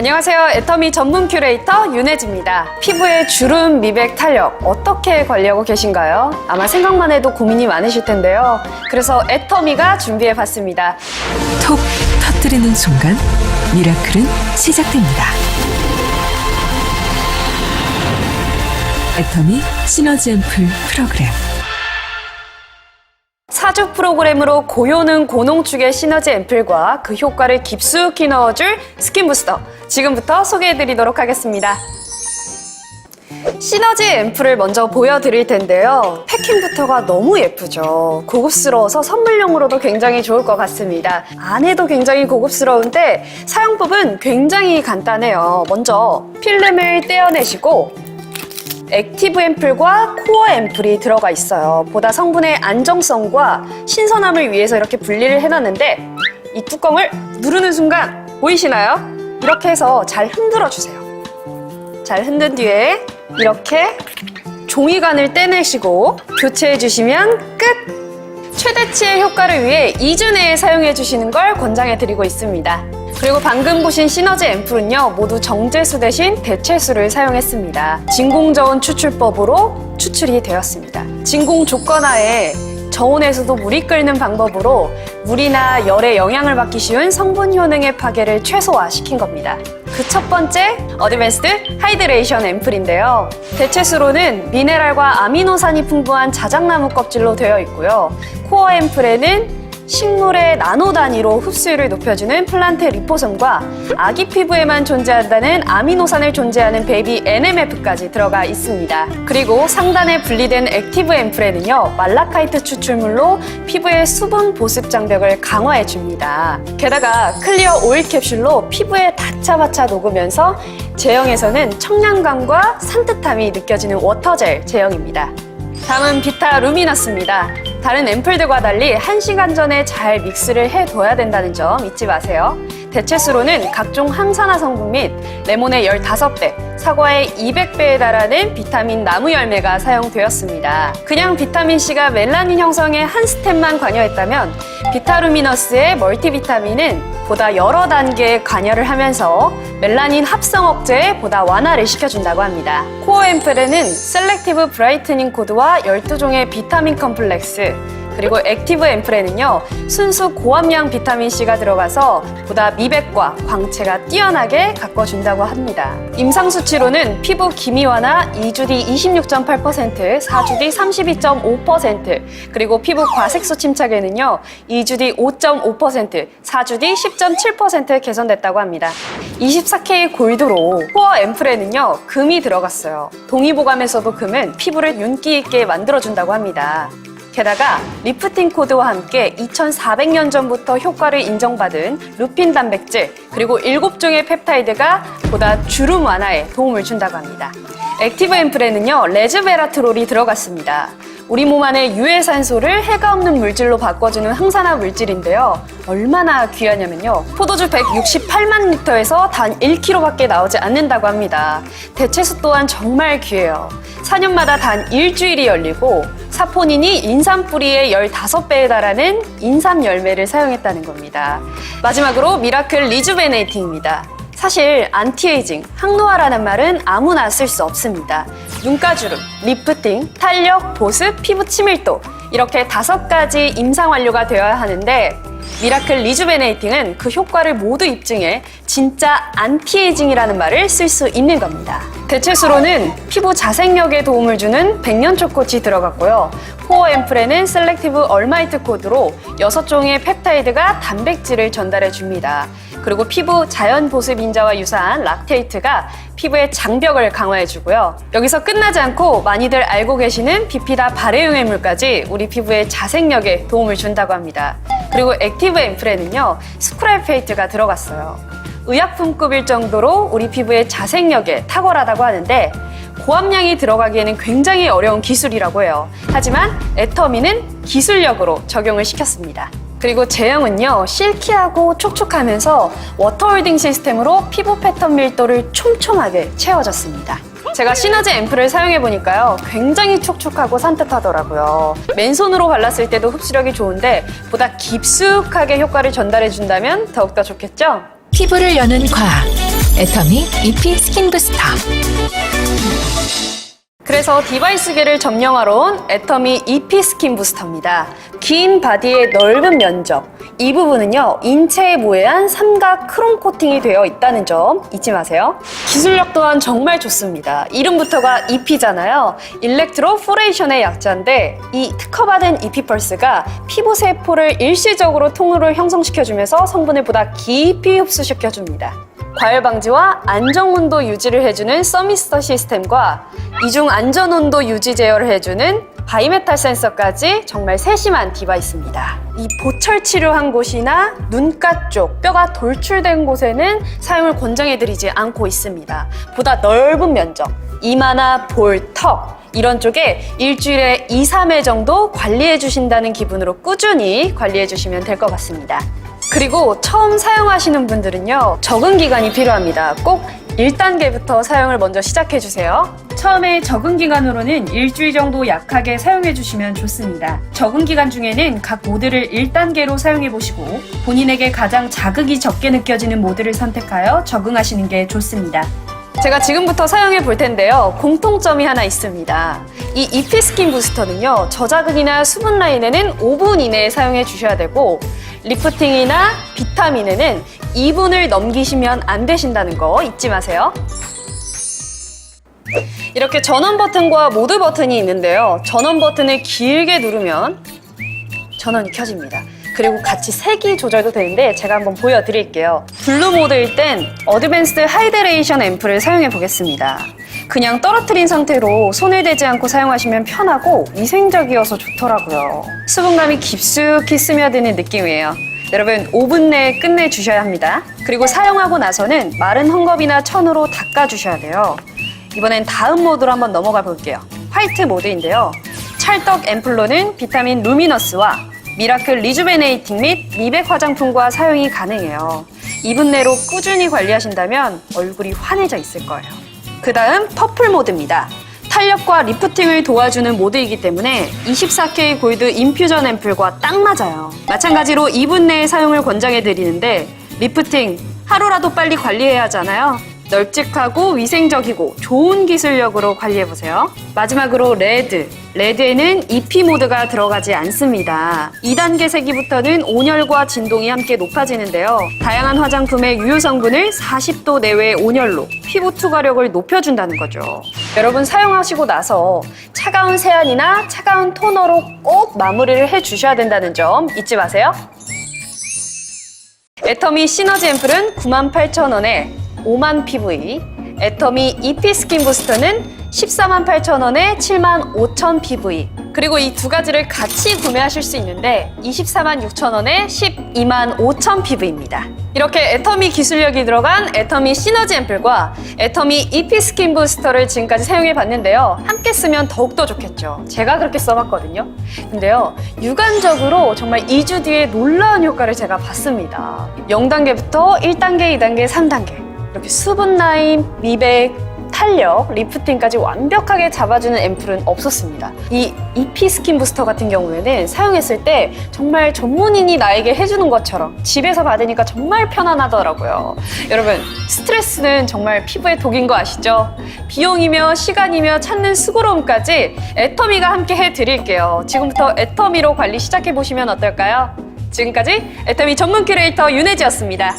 안녕하세요. 애터미 전문 큐레이터 윤혜지입니다. 피부의 주름, 미백, 탄력 어떻게 관리하고 계신가요? 아마 생각만 해도 고민이 많으실 텐데요. 그래서 애터미가 준비해봤습니다. 톡 터뜨리는 순간 미라클은 시작됩니다. 애터미 시너지 앰플 프로그램. 사주 프로그램으로 고요는 고농축의 시너지 앰플과 그 효과를 깊숙이 넣어줄 스킨 부스터 지금부터 소개해드리도록 하겠습니다. 시너지 앰플을 먼저 보여드릴 텐데요. 패킹부터가 너무 예쁘죠. 고급스러워서 선물용으로도 굉장히 좋을 것 같습니다. 안에도 굉장히 고급스러운데 사용법은 굉장히 간단해요. 먼저 필름을 떼어내시고 액티브 앰플과 코어 앰플이 들어가 있어요. 보다 성분의 안정성과 신선함을 위해서 이렇게 분리를 해놨는데 이 뚜껑을 누르는 순간 보이시나요? 이렇게 해서 잘 흔들어 주세요. 잘 흔든 뒤에 이렇게 종이관을 떼내시고 교체해 주시면 끝! 최대치의 효과를 위해 2주 내에 사용해 주시는 걸 권장해 드리고 있습니다. 그리고 방금 보신 시너지 앰플은요, 모두 정제수 대신 대체수를 사용했습니다. 진공저온 추출법으로 추출이 되었습니다. 진공 조건하에 저온에서도 물이 끓는 방법으로 물이나 열에 영향을 받기 쉬운 성분 효능의 파괴를 최소화시킨 겁니다. 그 첫 번째, 어드밴스드 하이드레이션 앰플인데요. 대체수로는 미네랄과 아미노산이 풍부한 자작나무 껍질로 되어 있고요. 코어 앰플에는 식물의 나노 단위로 흡수율을 높여주는 플란테 리포솜과 아기 피부에만 존재한다는 아미노산을 존재하는 베이비 NMF까지 들어가 있습니다. 그리고 상단에 분리된 액티브 앰플에는요, 말라카이트 추출물로 피부의 수분 보습 장벽을 강화해 줍니다. 게다가 클리어 오일 캡슐로 피부에 다차바차 녹으면서 제형에서는 청량감과 산뜻함이 느껴지는 워터젤 제형입니다. 다음은 비타 루미너스입니다. 다른 앰플들과 달리 1시간 전에 잘 믹스를 해둬야 된다는 점 잊지 마세요. 대체수로는 각종 항산화 성분 및 레몬의 15배, 사과의 200배에 달하는 비타민 나무 열매가 사용되었습니다. 그냥 비타민C가 멜라닌 형성에 한 스텝만 관여했다면 비타루미너스의 멀티비타민은 보다 여러 단계에 관여를 하면서 멜라닌 합성 억제에 보다 완화를 시켜준다고 합니다. 코어 앰플에는 셀렉티브 브라이트닝 코드와 12종의 비타민 컴플렉스, 그리고 액티브 앰플에는요, 순수 고함량 비타민C가 들어가서 보다 미백과 광채가 뛰어나게 가꿔준다고 합니다. 임상 수치로는 피부 기미 완화 2주 뒤 26.8%, 4주 뒤 32.5%, 그리고 피부 과색소 침착에는요, 2주 뒤 5.5%, 4주 뒤 10.7% 개선됐다고 합니다. 24K 골드로 코어 앰플에는요, 금이 들어갔어요. 동의보감에서도 금은 피부를 윤기 있게 만들어준다고 합니다. 게다가 리프팅 코드와 함께 2400년 전부터 효과를 인정받은 루핀 단백질, 그리고 7종의 펩타이드가 보다 주름 완화에 도움을 준다고 합니다. 액티브 앰플에는요, 레즈베라트롤이 들어갔습니다. 우리 몸 안의 유해산소를 해가 없는 물질로 바꿔주는 항산화 물질인데요. 얼마나 귀하냐면요, 포도주 168만 리터에서 단 1kg밖에 나오지 않는다고 합니다. 대체수 또한 정말 귀해요. 4년마다 단 일주일이 열리고 사포닌이 인삼 뿌리의 15배에 달하는 인삼 열매를 사용했다는 겁니다. 마지막으로 미라클 리주베네이팅입니다. 사실 안티에이징, 항노화라는 말은 아무나 쓸 수 없습니다. 눈가주름, 리프팅, 탄력, 보습, 피부 치밀도 이렇게 5가지 임상 완료가 되어야 하는데 미라클 리주베네이팅은 그 효과를 모두 입증해 진짜 안티에이징이라는 말을 쓸 수 있는 겁니다. 대체수로는 피부 자생력에 도움을 주는 백년초꽃이 들어갔고요. 코어 앰플에는 셀렉티브 얼마이트 코드로 6종의 펩타이드가 단백질을 전달해 줍니다. 그리고 피부 자연 보습 인자와 유사한 락테이트가 피부의 장벽을 강화해 주고요. 여기서 끝나지 않고 많이들 알고 계시는 비피다 발해용해물까지 우리 피부의 자생력에 도움을 준다고 합니다. 그리고 액티브 앰플에는요, 스크랩페이트가 들어갔어요. 의약품급일 정도로 우리 피부의 자생력에 탁월하다고 하는데 고함량이 들어가기에는 굉장히 어려운 기술이라고 해요. 하지만 애터미는 기술력으로 적용을 시켰습니다. 그리고 제형은요, 실키하고 촉촉하면서 워터홀딩 시스템으로 피부 패턴 밀도를 촘촘하게 채워졌습니다. 제가 시너지 앰플을 사용해보니까요, 굉장히 촉촉하고 산뜻하더라고요. 맨손으로 발랐을 때도 흡수력이 좋은데 보다 깊숙하게 효과를 전달해준다면 더욱더 좋겠죠? 피부를 여는 과학 애터미 EP 스킨 부스터. 그래서 디바이스계를 점령하러 온 애터미 EP 스킨 부스터입니다. 긴 바디의 넓은 면적, 이 부분은요 인체에 모해한 삼각 크롬 코팅이 되어 있다는 점 잊지 마세요. 기술력 또한 정말 좋습니다. 이름부터가 EP잖아요. 일렉트로포레이션의 약자인데 이 특허받은 EP 펄스가 피부 세포를 일시적으로 통로를 형성시켜주면서 성분을 보다 깊이 흡수시켜줍니다. 과열 방지와 안정 온도 유지를 해주는 서미스터 시스템과 이중 안전 온도 유지 제어를 해주는 바이메탈 센서까지 정말 세심한 디바이스입니다. 이 보철 치료한 곳이나 눈가 쪽, 뼈가 돌출된 곳에는 사용을 권장해드리지 않고 있습니다. 보다 넓은 면적, 이마나 볼, 턱 이런 쪽에 일주일에 2, 3회 정도 관리해 주신다는 기분으로 꾸준히 관리해 주시면 될 것 같습니다. 그리고 처음 사용하시는 분들은요 적응 기간이 필요합니다. 꼭 1단계부터 사용을 먼저 시작해 주세요. 처음에 적응 기간으로는 일주일 정도 약하게 사용해 주시면 좋습니다. 적응 기간 중에는 각 모드를 1단계로 사용해 보시고 본인에게 가장 자극이 적게 느껴지는 모드를 선택하여 적응하시는 게 좋습니다. 제가 지금부터 사용해 볼 텐데요. 공통점이 하나 있습니다. 이 EP 스킨 부스터는요. 저자극이나 수분 라인에는 5분 이내에 사용해 주셔야 되고 리프팅이나 비타민에는 2분을 넘기시면 안 되신다는 거 잊지 마세요. 이렇게 전원 버튼과 모드 버튼이 있는데요. 전원 버튼을 길게 누르면 전원이 켜집니다. 그리고 같이 색이 조절도 되는데 제가 한번 보여드릴게요. 블루 모드일 땐 어드밴스드 하이드레이션 앰플을 사용해 보겠습니다. 그냥 떨어뜨린 상태로 손을 대지 않고 사용하시면 편하고 위생적이어서 좋더라고요. 수분감이 깊숙이 스며드는 느낌이에요. 여러분 5분 내에 끝내주셔야 합니다. 그리고 사용하고 나서는 마른 헝겊이나 천으로 닦아주셔야 돼요. 이번엔 다음 모드로 한번 넘어가 볼게요. 화이트 모드인데요. 찰떡 앰플로는 비타민 루미너스와 미라클 리주베네이팅 및 미백 화장품과 사용이 가능해요. 2분 내로 꾸준히 관리하신다면 얼굴이 환해져 있을 거예요. 그 다음 퍼플 모드입니다. 탄력과 리프팅을 도와주는 모드이기 때문에 24K 골드 인퓨전 앰플과 딱 맞아요. 마찬가지로 2분 내에 사용을 권장해 드리는데 리프팅 하루라도 빨리 관리해야 하잖아요. 널찍하고 위생적이고 좋은 기술력으로 관리해보세요. 마지막으로 레드. 레드에는 EP 모드가 들어가지 않습니다. 2단계 세기부터는 온열과 진동이 함께 높아지는데요. 다양한 화장품의 유효 성분을 40도 내외의 온열로 피부 투과력을 높여준다는 거죠. 여러분 사용하시고 나서 차가운 세안이나 차가운 토너로 꼭 마무리를 해주셔야 된다는 점 잊지 마세요. 애터미 시너지 앰플은 98,000원에 5만 PV, 애터미 EP 스킨 부스터는 148,000원에 75,000 PV. 그리고 이 두 가지를 같이 구매하실 수 있는데 246,000원에 125,000 PV입니다. 이렇게 애터미 기술력이 들어간 애터미 시너지 앰플과 애터미 EP 스킨 부스터를 지금까지 사용해 봤는데요. 함께 쓰면 더욱더 좋겠죠. 제가 그렇게 써봤거든요. 근데요, 육안적으로 정말 2주 뒤에 놀라운 효과를 제가 봤습니다. 0단계부터 1단계, 2단계, 3단계. 이렇게 수분 라인, 미백, 탄력, 리프팅까지 완벽하게 잡아주는 앰플은 없었습니다. 이 EP 스킨 부스터 같은 경우에는 사용했을 때 정말 전문인이 나에게 해주는 것처럼 집에서 받으니까 정말 편안하더라고요. 여러분, 스트레스는 정말 피부의 독인 거 아시죠? 비용이며 시간이며 찾는 수고로움까지 애터미가 함께 해드릴게요. 지금부터 애터미로 관리 시작해보시면 어떨까요? 지금까지 애터미 전문 큐레이터 윤혜지였습니다.